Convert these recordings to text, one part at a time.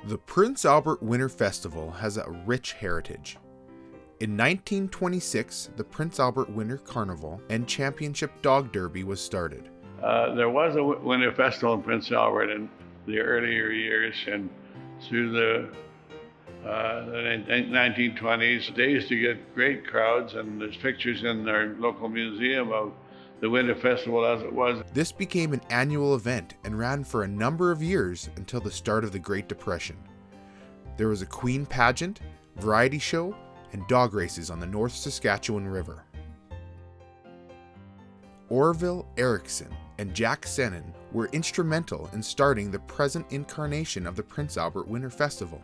The Prince Albert Winter Festival has a rich heritage. In 1926, the Prince Albert Winter Carnival and Championship Dog Derby was started. There was a winter festival in Prince Albert in the earlier years, and through the 1920s, they used to get great crowds, and there's pictures in our local museum of the winter festival as it was. This became an annual event and ran for a number of years until the start of the Great Depression. There was a Queen pageant, variety show, and dog races on the North Saskatchewan River. Orville Erickson and Jack Sennin were instrumental in starting the present incarnation of the Prince Albert Winter Festival.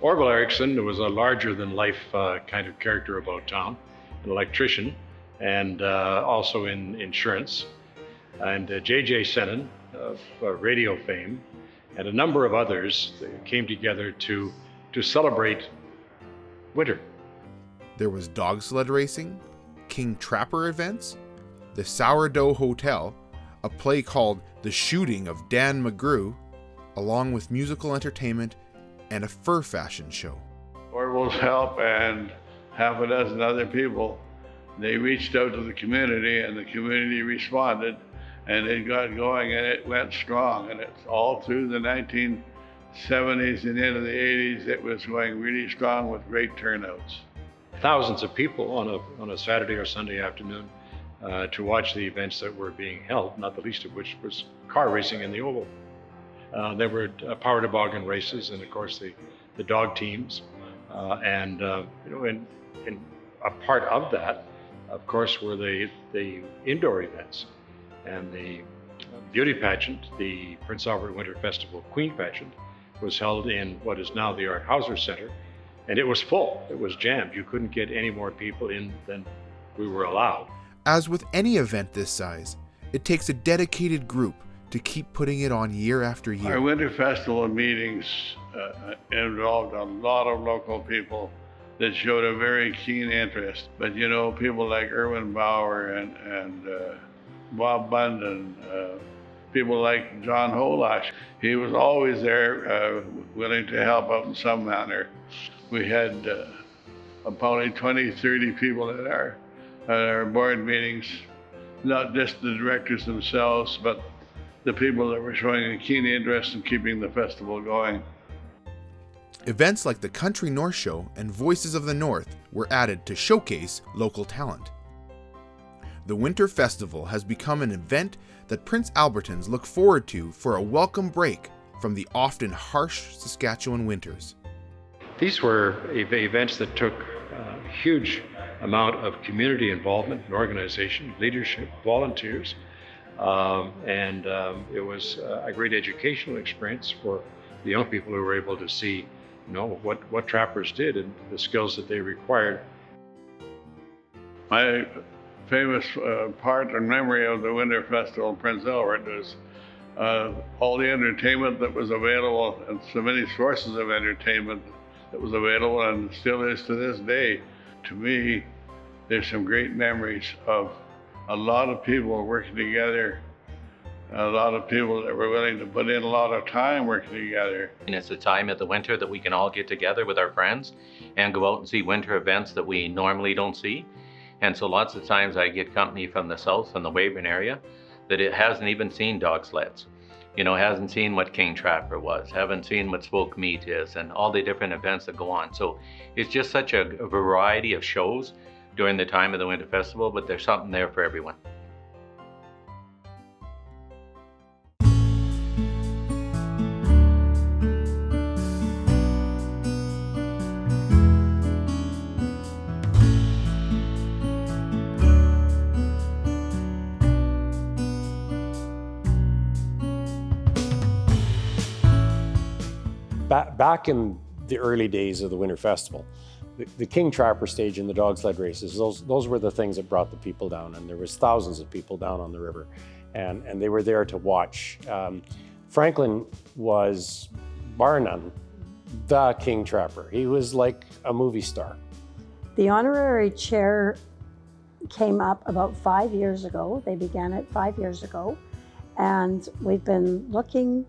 Orville Erickson was a larger-than-life kind of character about town, an electrician, and also in insurance. And J.J. Sennin of radio fame, and a number of others came together to celebrate winter. There was dog sled racing, King Trapper events, the Sourdough Hotel, a play called The Shooting of Dan McGrew, along with musical entertainment and a fur fashion show. Orville's help and half a dozen other people, they reached out to the community, and the community responded, and it got going, and it went strong. And it's all through the 1970s and into the 80s, it was going really strong with great turnouts. Thousands of people on a Saturday or Sunday afternoon to watch the events that were being held, not the least of which was car racing in the Oval. There were power toboggan races, and of course the dog teams, and a part of that, of course, were the indoor events, and the beauty pageant, the Prince Albert Winter Festival Queen pageant, was held in what is now the Art Hauser Center, and it was full. It was jammed. You couldn't get any more people in than we were allowed. As with any event this size, it takes a dedicated group to keep putting it on year after year. Our winter festival meetings involved a lot of local people that showed a very keen interest. But you know, people like Irwin Bauer and Bob Bunden, people like John Holash, he was always there, willing to help out in some manner. We had probably 20, 30 people at our board meetings, not just the directors themselves, but the people that were showing a keen interest in keeping the festival going. Events like the Country North Show and Voices of the North were added to showcase local talent. The Winter Festival has become an event that Prince Albertans look forward to for a welcome break from the often harsh Saskatchewan winters. These were events that took a huge amount of community involvement and organization, leadership, volunteers, and it was a great educational experience for the young people who were able to see, what trappers did and the skills that they required. My famous part and memory of the Winter Festival in Prince Albert was all the entertainment that was available, and so many sources of entertainment that was available and still is to this day. To me, there's some great memories of a lot of people working together, a lot of people that were willing to put in a lot of time working together. And it's a time of the winter that we can all get together with our friends and go out and see winter events that we normally don't see. And so lots of times I get company from the south and the Weyburn area that it hasn't even seen dog sleds. Hasn't seen what King Trapper was, haven't seen what Spoke Meat is, and all the different events that go on. So it's just such a variety of shows during the time of the Winter Festival, but there's something there for everyone. Back in the early days of the Winter Festival, the King Trapper stage and the dog sled races, those were the things that brought the people down, and there was thousands of people down on the river, and they were there to watch. Franklin was, bar none, the King Trapper. He was like a movie star. The honorary chair came up about 5 years ago. They began it 5 years ago, and we've been looking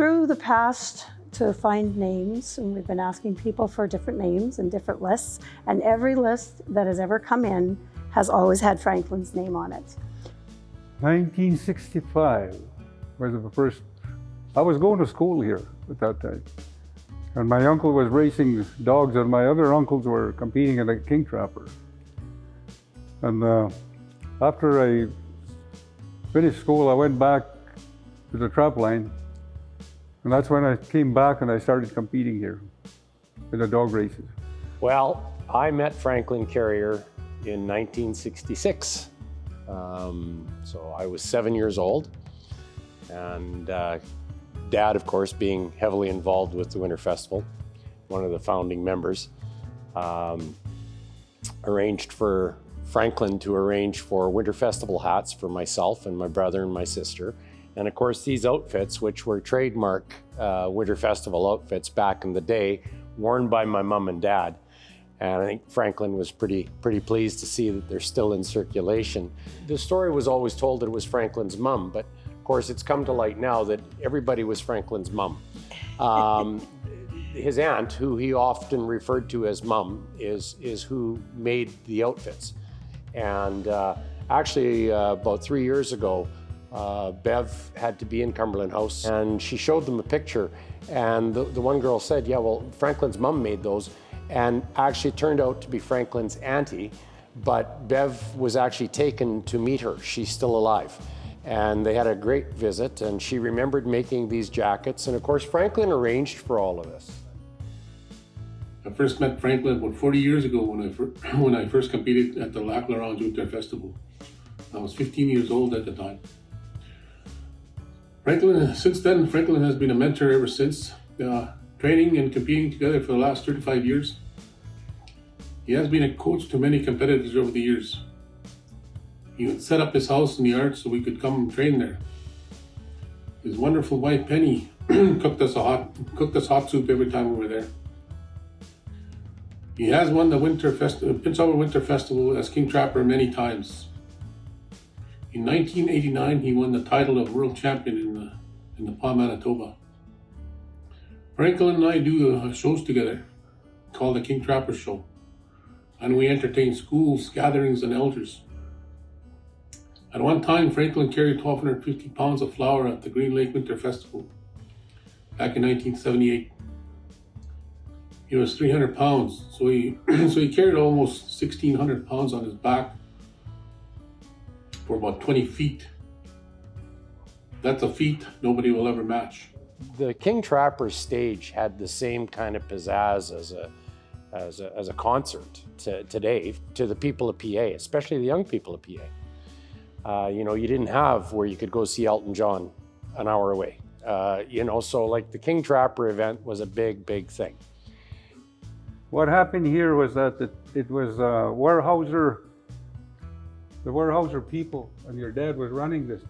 through the past to find names, and we've been asking people for different names and different lists, and every list that has ever come in has always had Franklin's name on it. 1965 was the first. I was going to school here at that time, and my uncle was racing dogs, and my other uncles were competing in the King Trapper. And after I finished school, I went back to the trap line, and that's when I came back and I started competing here in the dog races. Well, I met Franklin Carriere in 1966. So I was 7 years old, and Dad, of course, being heavily involved with the Winter Festival, one of the founding members, arranged for Franklin to arrange for Winter Festival hats for myself and my brother and my sister. And of course, these outfits, which were trademark Winter Festival outfits back in the day, worn by my mom and dad. And I think Franklin was pretty pleased to see that they're still in circulation. The story was always told that it was Franklin's mom, but of course it's come to light now that everybody was Franklin's mom. His aunt, who he often referred to as mom, is who made the outfits. And actually about 3 years ago, Bev had to be in Cumberland House, and she showed them a picture, and the one girl said, yeah, well, Franklin's mom made those, and actually turned out to be Franklin's auntie, but Bev was actually taken to meet her. She's still alive. And they had a great visit, and she remembered making these jackets, and of course Franklin arranged for all of this. I first met Franklin about 40 years ago when I first competed at the Lac La Ronge Winter Festival. I was 15 years old at the time. Since then, Franklin has been a mentor ever since, training and competing together for the last 35 years. He has been a coach to many competitors over the years. He would set up his house in the yard so we could come and train there. His wonderful wife Penny cooked us hot soup every time we were there. He has won the Prince Albert Winter Festival as King Trapper many times. In 1989, he won the title of World Champion in the Pas, Manitoba. Franklin and I do shows together called the King Trapper Show, and we entertain schools, gatherings, and elders. At one time, Franklin carried 1,250 pounds of flour at the Green Lake Winter Festival back in 1978. He was 300 pounds, so he carried almost 1,600 pounds on his back for about 20 feet. That's a feat nobody will ever match. The King Trapper stage had the same kind of pizzazz as a concert today to the people of PA, especially the young people of PA. You didn't have where you could go see Elton John an hour away. So like the King Trapper event was a big thing. What happened here was that it was Weyerhaeuser, the Weyerhaeuser people, and your dad was running this,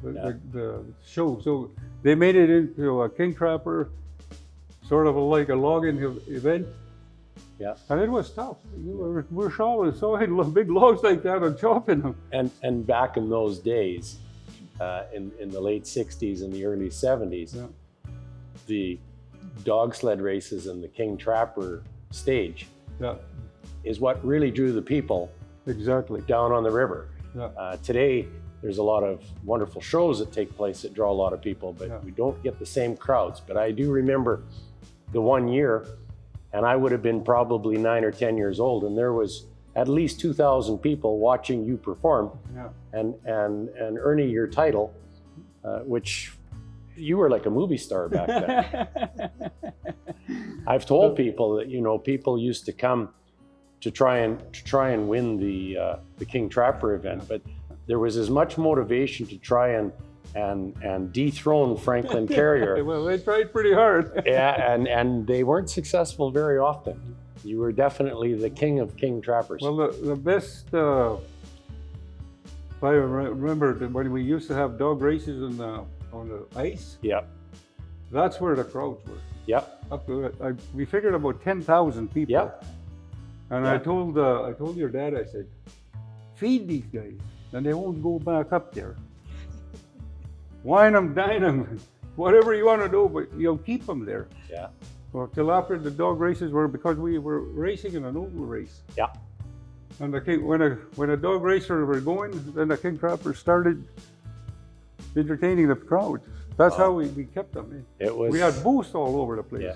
the show. So they made it into a King Trapper, sort of like a logging event. Yeah. And it was tough. We're sawing big logs like that and chopping them. And back in those days, in the late 60s and the early 70s, yeah, the dog sled races and the King Trapper stage, yeah, is what really drew the people exactly down on the river. Yeah. Today, there's a lot of wonderful shows that take place that draw a lot of people, but yeah, we don't get the same crowds. But I do remember the one year, and I would have been probably 9 or 10 years old, and there was at least 2,000 people watching you perform, yeah, and earning your title, which you were like a movie star back then. I've told people that people used to come to try and win the King Trapper event, but there was as much motivation to try and dethrone Franklin Carriere. Well, they tried pretty hard. Yeah, and they weren't successful very often. You were definitely the king of King Trappers. Well, the best, I remember when we used to have dog races on the ice. Yeah. That's where the crowds were. Yep. Up to it. We figured about 10,000 people. Yep. And Yeah. I told your dad, I said, feed these guys, and they won't go back up there. Wine them, dine them. whatever you want to do, but you'll keep them there. Yeah. Well, till after the dog races were, because we were racing in an oval race. Yeah. And when a dog racers were going, then the king trappers started entertaining the crowd. That's how we kept them. We had booths all over the place. Yeah,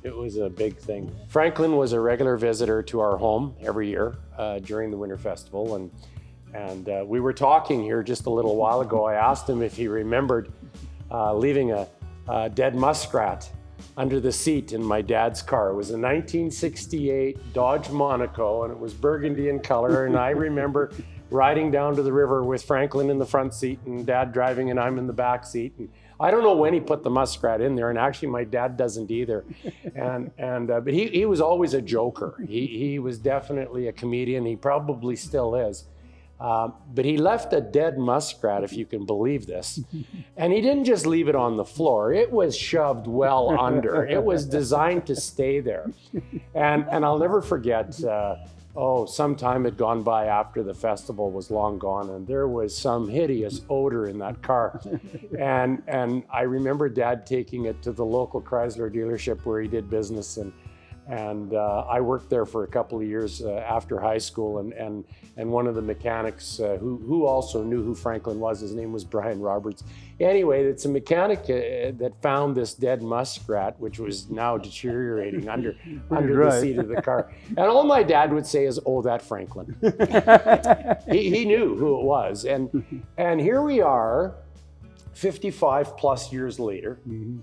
it was a big thing. Franklin was a regular visitor to our home every year during the Winter Festival, and we were talking here just a little while ago. I asked him if he remembered leaving a dead muskrat under the seat in my dad's car. It was a 1968 Dodge Monaco, and it was burgundy in color. And I remember riding down to the river with Franklin in the front seat and Dad driving, and I'm in the back seat. And I don't know when he put the muskrat in there, and actually my dad doesn't either. But he was always a joker. He was definitely a comedian. He probably still is. But he left a dead muskrat, if you can believe this. And he didn't just leave it on the floor. It was shoved well under. It was designed to stay there. And I'll never forget, some time had gone by after the festival was long gone, and there was some hideous odor in that car. And I remember Dad taking it to the local Chrysler dealership where he did business, and I worked there for a couple of years after high school, and one of the mechanics who also knew who Franklin was, his name was Brian Roberts. Anyway, it's a mechanic that found this dead muskrat, which was now deteriorating under the seat of the car. And all my dad would say is, "Oh, that Franklin." he knew who it was. And here we are, 55 plus years later. Mm-hmm.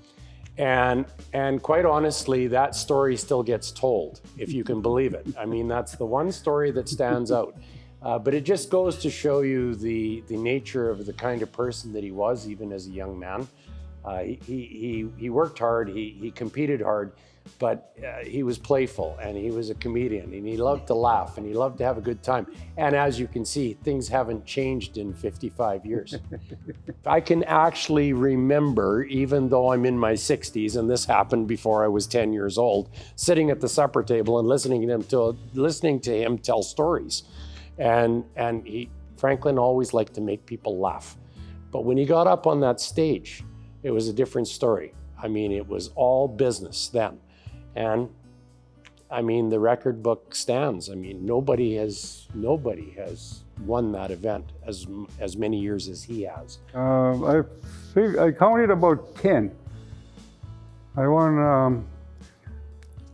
And quite honestly, that story still gets told, if you can believe it. I mean, that's the one story that stands out. But it just goes to show you the nature of the kind of person that he was, even as a young man. He worked hard, he competed hard, but he was playful, and he was a comedian, and he loved to laugh, and he loved to have a good time. And as you can see, things haven't changed in 55 years. I can actually remember, even though I'm in my 60s, and this happened before I was 10 years old, sitting at the supper table and listening to him tell stories. And Franklin always liked to make people laugh. But when he got up on that stage, it was a different story. I mean, it was all business then. And I mean, the record book stands. I mean, nobody has won that event as many years as he has. I think I counted about 10. I won,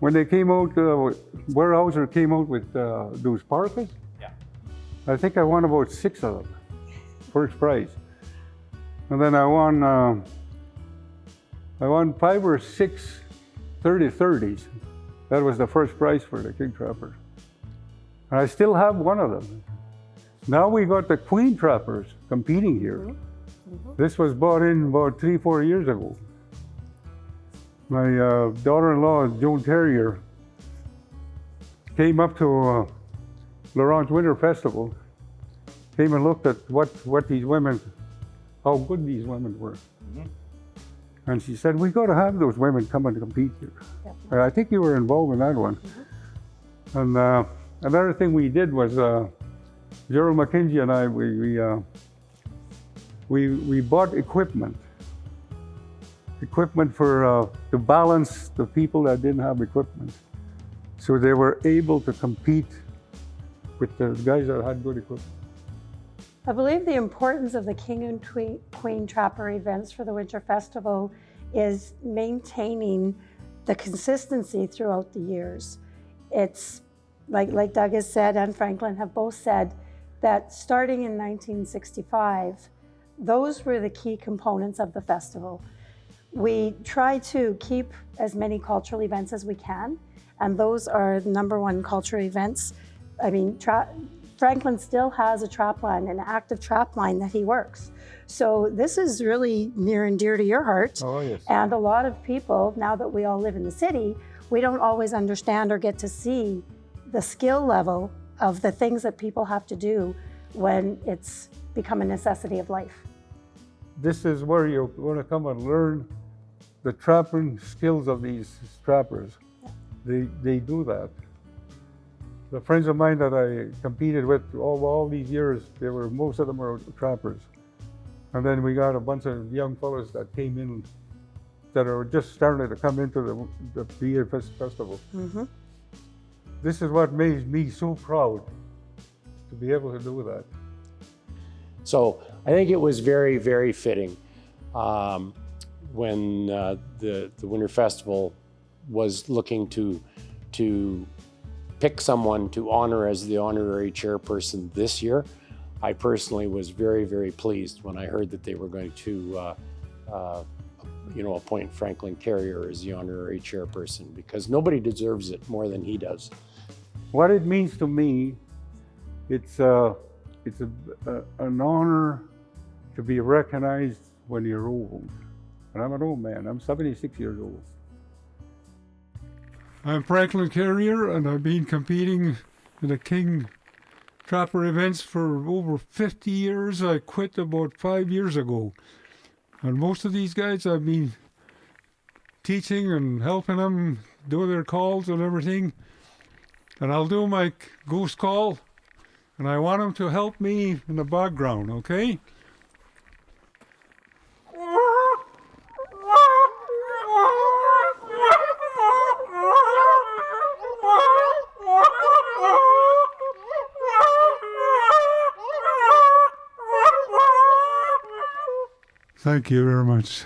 when they came out, Weyerhaeuser came out with those parkas. Yeah. I think I won about 6 of them, first prize. And then I won 5 or 6 30-30s. That was the first prize for the King Trapper. And I still have one of them. Now we got the Queen Trappers competing here. Mm-hmm. This was bought in about 3-4 years ago. My daughter-in-law, Joan Carriere, came up to Laurent's Winter Festival, came and looked at what these women, how good these women were. Mm-hmm. And she said, "We got to have those women come and compete here." Definitely. I think you were involved in that one. Mm-hmm. And another thing we did was, Gerald McKenzie and I, we bought equipment for to balance the people that didn't have equipment, so they were able to compete with the guys that had good equipment. I believe the importance of the King and Queen Trapper events for the Winter Festival is maintaining the consistency throughout the years. It's like Doug has said and Franklin have both said that starting in 1965, those were the key components of the festival. We try to keep as many cultural events as we can, and those are the #1 cultural events. I mean, Franklin still has a trap line, an active trap line that he works. So this is really near and dear to your heart. Oh, yes. And a lot of people, now that we all live in the city, we don't always understand or get to see the skill level of the things that people have to do when it's become a necessity of life. This is where you're going to come and learn the trapping skills of these trappers. Yeah. They do that. The friends of mine that I competed with all these years, most of them were trappers. And then we got a bunch of young fellows that came in that are just starting to come into the Beer Festival. Mm-hmm. This is what makes me so proud to be able to do that. So I think it was very, very fitting when the Winter Festival was looking to pick someone to honor as the honorary chairperson this year. I personally was very, very pleased when I heard that they were going to appoint Franklin Carriere as the honorary chairperson, because nobody deserves it more than he does. What it means to me, it's an honor to be recognized when you're old. And I'm an old man. I'm 76 years old. I'm Franklin Carriere, and I've been competing in the King Trapper events for over 50 years. I quit about 5 years ago. And most of these guys I've been teaching and helping them do their calls and everything. And I'll do my ghost call, and I want them to help me in the background, okay? Thank you very much.